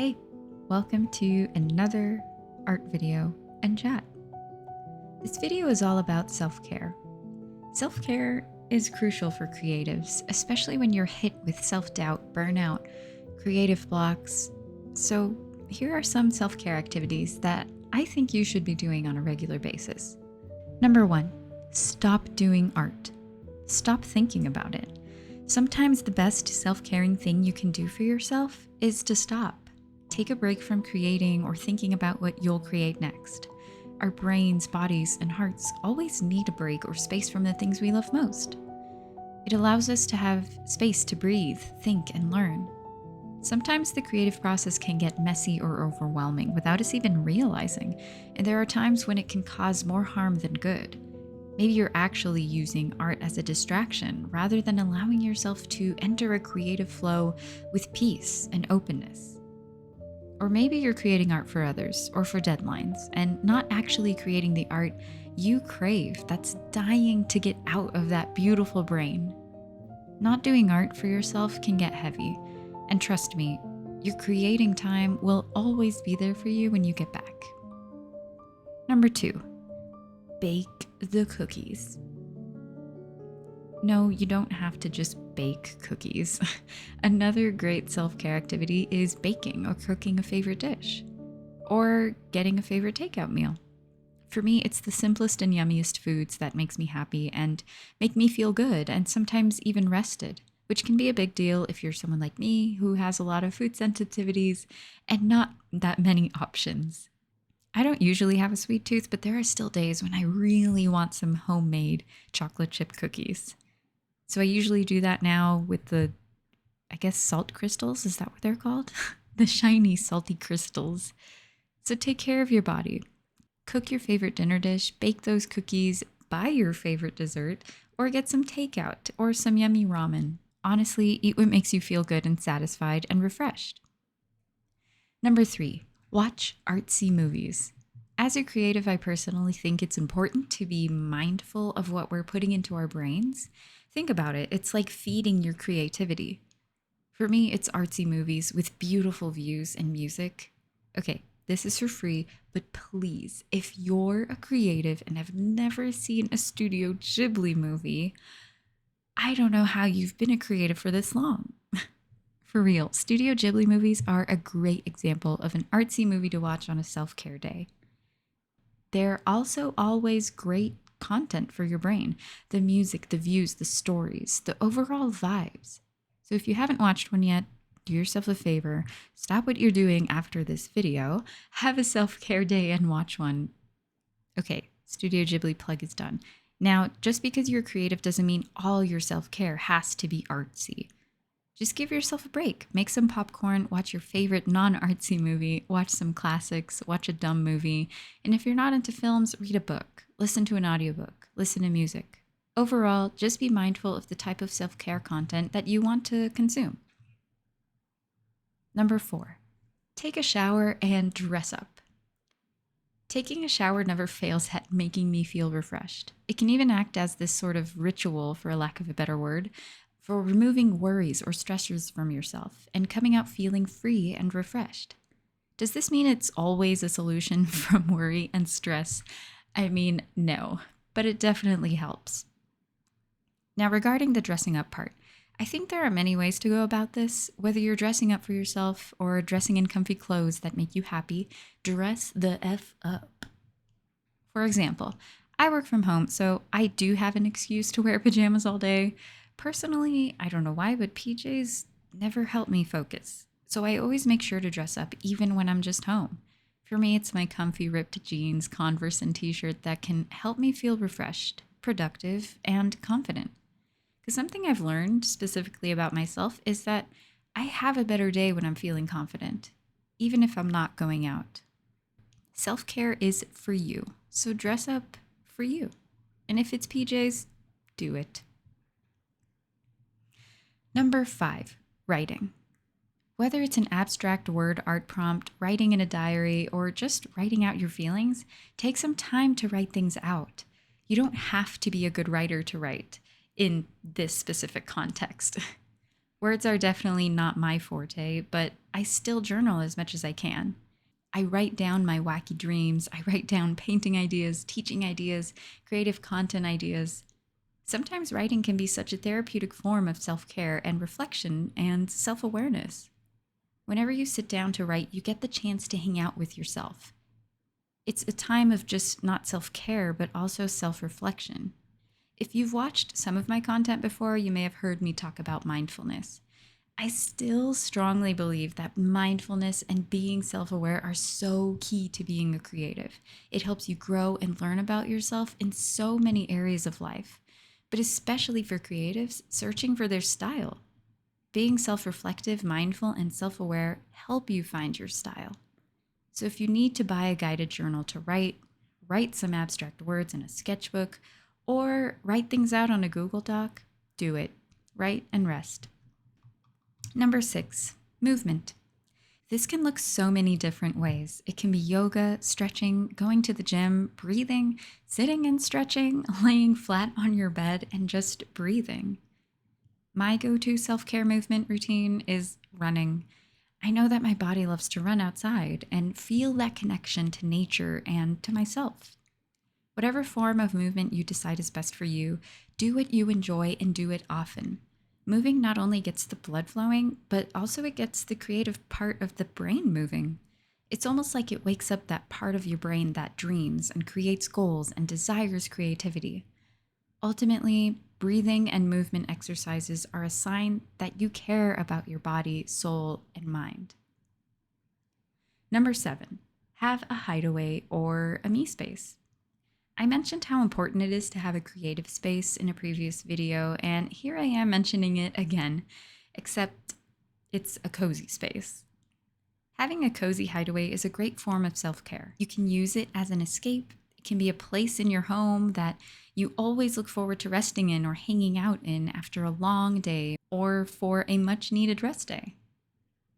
Hey, welcome to another art video and chat. This video is all about self-care. Self-care is crucial for creatives, especially when you're hit with self-doubt, burnout, creative blocks. So here are some self-care activities that I think you should be doing on a regular basis. Number 1, stop doing art. Stop thinking about it. Sometimes the best self-caring thing you can do for yourself is to stop. Take a break from creating or thinking about what you'll create next. Our brains, bodies, and hearts always need a break or space from the things we love most. It allows us to have space to breathe, think, and learn. Sometimes the creative process can get messy or overwhelming without us even realizing, and there are times when it can cause more harm than good. Maybe you're actually using art as a distraction rather than allowing yourself to enter a creative flow with peace and openness. Or maybe you're creating art for others or for deadlines and not actually creating the art you crave that's dying to get out of that beautiful brain. Not doing art for yourself can get heavy, and trust me, your creating time will always be there for you when you get back. Number 2, bake the cookies. No, you don't have to just bake cookies. Another great self-care activity is baking or cooking a favorite dish, or getting a favorite takeout meal. For me, it's the simplest and yummiest foods that makes me happy and make me feel good and sometimes even rested, which can be a big deal if you're someone like me who has a lot of food sensitivities and not that many options. I don't usually have a sweet tooth, but there are still days when I really want some homemade chocolate chip cookies. So I usually do that now with the, salt crystals. Is that what they're called? The shiny, salty crystals. So take care of your body. Cook your favorite dinner dish, bake those cookies, buy your favorite dessert, or get some takeout or some yummy ramen. Honestly, eat what makes you feel good and satisfied and refreshed. Number 3, watch artsy movies. As a creative, I personally think it's important to be mindful of what we're putting into our brains. Think about it. It's like feeding your creativity. For me, it's artsy movies with beautiful views and music. Okay, this is for free, but please, if you're a creative and have never seen a Studio Ghibli movie, I don't know how you've been a creative for this long. For real, Studio Ghibli movies are a great example of an artsy movie to watch on a self-care day. They're also always great content for your brain. The music, the views, the stories, the overall vibes. So if you haven't watched one yet, do yourself a favor, stop what you're doing after this video, have a self-care day and watch one. Okay, Studio Ghibli plug is done. Now, just because you're creative doesn't mean all your self-care has to be artsy. Just give yourself a break. Make some popcorn, watch your favorite non-artsy movie, watch some classics, watch a dumb movie. And if you're not into films, read a book, listen to an audiobook, listen to music. Overall, just be mindful of the type of self-care content that you want to consume. Number 4, take a shower and dress up. Taking a shower never fails at making me feel refreshed. It can even act as this sort of ritual, for a lack of a better word, for removing worries or stressors from yourself and coming out feeling free and refreshed. Does this mean it's always a solution from worry and stress? I mean, no, but it definitely helps. Now, regarding the dressing up part, I think there are many ways to go about this. Whether you're dressing up for yourself or dressing in comfy clothes that make you happy, dress the F up. For example, I work from home, so I do have an excuse to wear pajamas all day. Personally, I don't know why, but PJs never help me focus. So I always make sure to dress up even when I'm just home. For me, it's my comfy ripped jeans, Converse, and t-shirt that can help me feel refreshed, productive, and confident. Because something I've learned specifically about myself is that I have a better day when I'm feeling confident, even if I'm not going out. Self-care is for you, so dress up for you. And if it's PJs, do it. Number 5, writing. Whether it's an abstract word art prompt, writing in a diary, or just writing out your feelings, take some time to write things out. You don't have to be a good writer to write in this specific context. Words are definitely not my forte, but I still journal as much as I can. I write down my wacky dreams. I write down painting ideas, teaching ideas, creative content ideas. Sometimes writing can be such a therapeutic form of self care and reflection and self awareness. Whenever you sit down to write, you get the chance to hang out with yourself. It's a time of just not self care, but also self reflection. If you've watched some of my content before, you may have heard me talk about mindfulness. I still strongly believe that mindfulness and being self aware are so key to being a creative. It helps you grow and learn about yourself in so many areas of life, but especially for creatives searching for their style. Being self reflective, mindful, and self aware help you find your style. So if you need to buy a guided journal to write some abstract words in a sketchbook, or write things out on a Google Doc, do it. Write and rest. Number 6, movement. This can look so many different ways. It can be yoga, stretching, going to the gym, breathing, sitting and stretching, laying flat on your bed, and just breathing. My go-to self-care movement routine is running. I know that my body loves to run outside and feel that connection to nature and to myself. Whatever form of movement you decide is best for you, do what you enjoy and do it often. Moving not only gets the blood flowing, but also it gets the creative part of the brain moving. It's almost like it wakes up that part of your brain that dreams and creates goals and desires creativity. Ultimately, breathing and movement exercises are a sign that you care about your body, soul, and mind. Number 7, have a hideaway or a me space. I mentioned how important it is to have a creative space in a previous video, and here I am mentioning it again, except it's a cozy space. Having a cozy hideaway is a great form of self-care. You can use it as an escape. It can be a place in your home that you always look forward to resting in or hanging out in after a long day or for a much-needed rest day.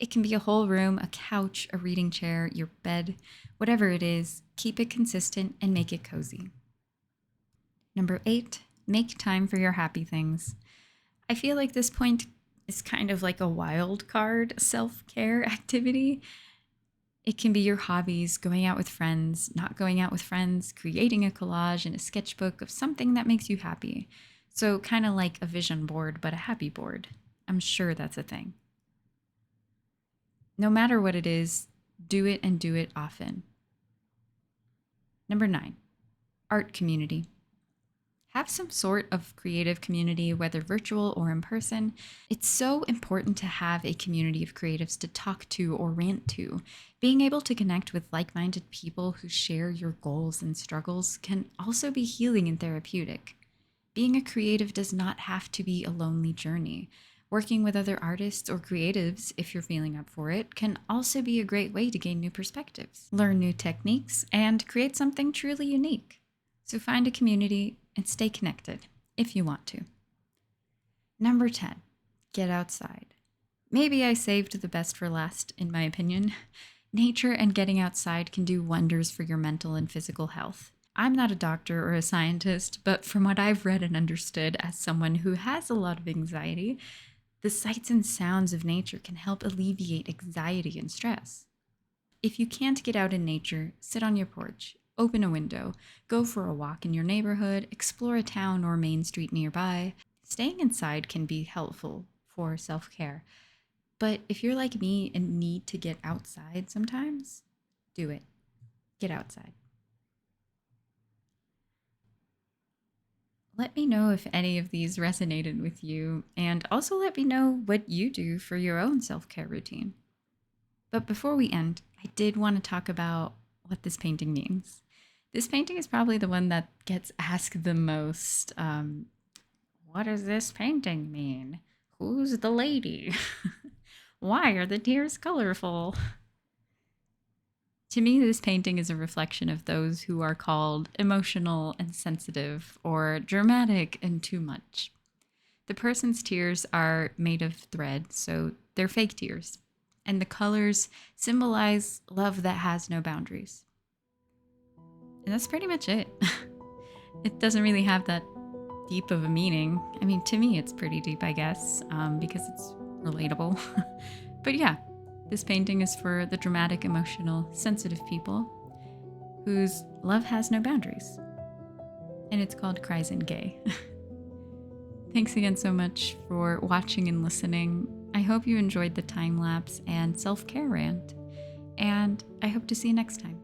It can be a whole room, a couch, a reading chair, your bed, whatever it is, keep it consistent and make it cozy. Number 8, make time for your happy things. I feel like this point is kind of like a wild card self-care activity. It can be your hobbies, going out with friends, not going out with friends, creating a collage and a sketchbook of something that makes you happy. So kind of like a vision board, but a happy board. I'm sure that's a thing. No matter what it is, do it and do it often. Number 9, art community. Have some sort of creative community, whether virtual or in person. It's so important to have a community of creatives to talk to or rant to. Being able to connect with like-minded people who share your goals and struggles can also be healing and therapeutic. Being a creative does not have to be a lonely journey. Working with other artists or creatives, if you're feeling up for it, can also be a great way to gain new perspectives, learn new techniques, and create something truly unique. So find a community and stay connected if you want to. Number 10, get outside. Maybe I saved the best for last, in my opinion. Nature and getting outside can do wonders for your mental and physical health. I'm not a doctor or a scientist, but from what I've read and understood as someone who has a lot of anxiety, the sights and sounds of nature can help alleviate anxiety and stress. If you can't get out in nature, sit on your porch, open a window, go for a walk in your neighborhood, explore a town or main street nearby. Staying inside can be helpful for self-care. But if you're like me and need to get outside sometimes, do it. Get outside. Let me know if any of these resonated with you, and also let me know what you do for your own self-care routine. But before we end, I did want to talk about what this painting means. This painting is probably the one that gets asked the most. What does this painting mean? Who's the lady? Why are the tears colorful? To me, this painting is a reflection of those who are called emotional and sensitive or dramatic and too much. The person's tears are made of thread, so they're fake tears. And the colors symbolize love that has no boundaries. And that's pretty much it. It doesn't really have that deep of a meaning. I mean, to me, it's pretty deep, I guess, because it's relatable. But yeah, this painting is for the dramatic, emotional, sensitive people whose love has no boundaries. And it's called Cries and Gay. Thanks again so much for watching and listening. I hope you enjoyed the time lapse and self-care rant, and I hope to see you next time.